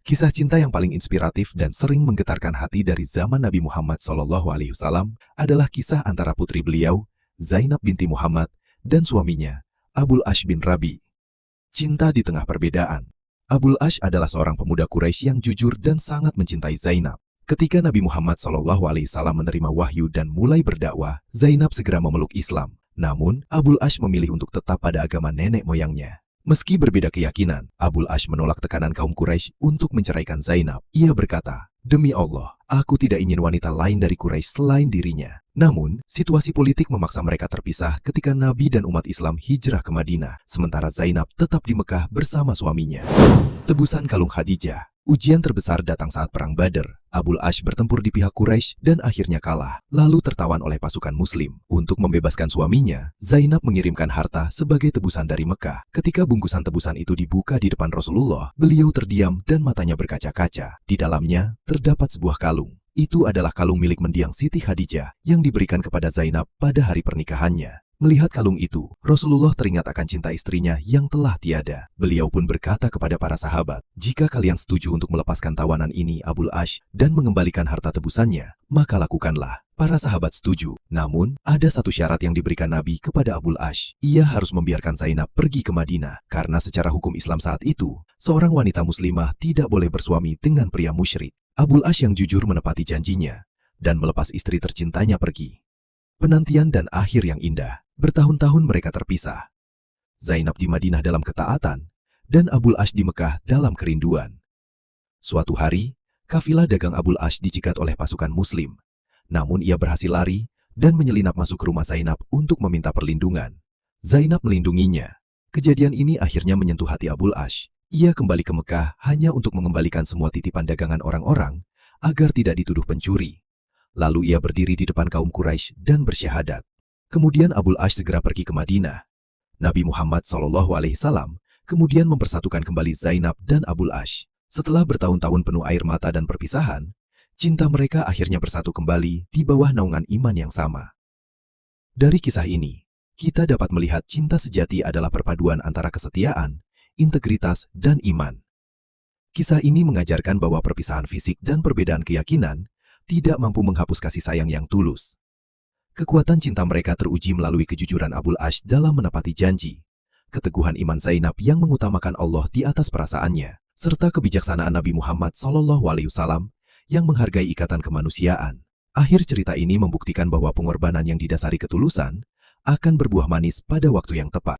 Kisah cinta yang paling inspiratif dan sering menggetarkan hati dari zaman Nabi Muhammad SAW adalah kisah antara putri beliau, Zainab binti Muhammad, dan suaminya, Abul Ash bin Rabi. Cinta di tengah perbedaan. Abul Ash adalah seorang pemuda Quraisy yang jujur dan sangat mencintai Zainab. Ketika Nabi Muhammad SAW menerima wahyu dan mulai berdakwah, Zainab segera memeluk Islam. Namun, Abul Ash memilih untuk tetap pada agama nenek moyangnya. Meski berbeda keyakinan, Abul Ash menolak tekanan kaum Quraisy untuk menceraikan Zainab. Ia berkata, "Demi Allah, aku tidak ingin wanita lain dari Quraisy selain dirinya." Namun, situasi politik memaksa mereka terpisah ketika Nabi dan umat Islam hijrah ke Madinah, sementara Zainab tetap di Mekah bersama suaminya. Tebusan kalung Khadijah. Ujian terbesar datang saat Perang Badar. Abul Ash bertempur di pihak Quraisy dan akhirnya kalah, lalu tertawan oleh pasukan Muslim. Untuk membebaskan suaminya, Zainab mengirimkan harta sebagai tebusan dari Mekah. Ketika bungkusan tebusan itu dibuka di depan Rasulullah, beliau terdiam dan matanya berkaca-kaca. Di dalamnya terdapat sebuah kalung. Itu adalah kalung milik mendiang Siti Khadijah yang diberikan kepada Zainab pada hari pernikahannya. Melihat kalung itu, Rasulullah teringat akan cinta istrinya yang telah tiada. Beliau pun berkata kepada para sahabat, "Jika kalian setuju untuk melepaskan tawanan ini Abul Ash dan mengembalikan harta tebusannya, maka lakukanlah." Para sahabat setuju. Namun, ada satu syarat yang diberikan Nabi kepada Abul Ash. Ia harus membiarkan Zainab pergi ke Madinah, karena secara hukum Islam saat itu, seorang wanita muslimah tidak boleh bersuami dengan pria musyrik. Abul Ash yang jujur menepati janjinya dan melepas istri tercintanya pergi. Penantian dan akhir yang indah. Bertahun-tahun mereka terpisah. Zainab di Madinah dalam ketaatan, dan Abul Ash di Mekah dalam kerinduan. Suatu hari, kafilah dagang Abul Ash dicegat oleh pasukan Muslim. Namun ia berhasil lari dan menyelinap masuk ke rumah Zainab untuk meminta perlindungan. Zainab melindunginya. Kejadian ini akhirnya menyentuh hati Abul Ash. Ia kembali ke Mekah hanya untuk mengembalikan semua titipan dagangan orang-orang agar tidak dituduh pencuri. Lalu ia berdiri di depan kaum Quraisy dan bersyahadat. Kemudian Abul Ash segera pergi ke Madinah. Nabi Muhammad SAW kemudian mempersatukan kembali Zainab dan Abul Ash. Setelah bertahun-tahun penuh air mata dan perpisahan, cinta mereka akhirnya bersatu kembali di bawah naungan iman yang sama. Dari kisah ini, kita dapat melihat cinta sejati adalah perpaduan antara kesetiaan, integritas, dan iman. Kisah ini mengajarkan bahwa perpisahan fisik dan perbedaan keyakinan tidak mampu menghapus kasih sayang yang tulus. Kekuatan cinta mereka teruji melalui kejujuran Abul Ash dalam menepati janji, keteguhan iman Zainab yang mengutamakan Allah di atas perasaannya, serta kebijaksanaan Nabi Muhammad SAW yang menghargai ikatan kemanusiaan. Akhir cerita ini membuktikan bahwa pengorbanan yang didasari ketulusan akan berbuah manis pada waktu yang tepat.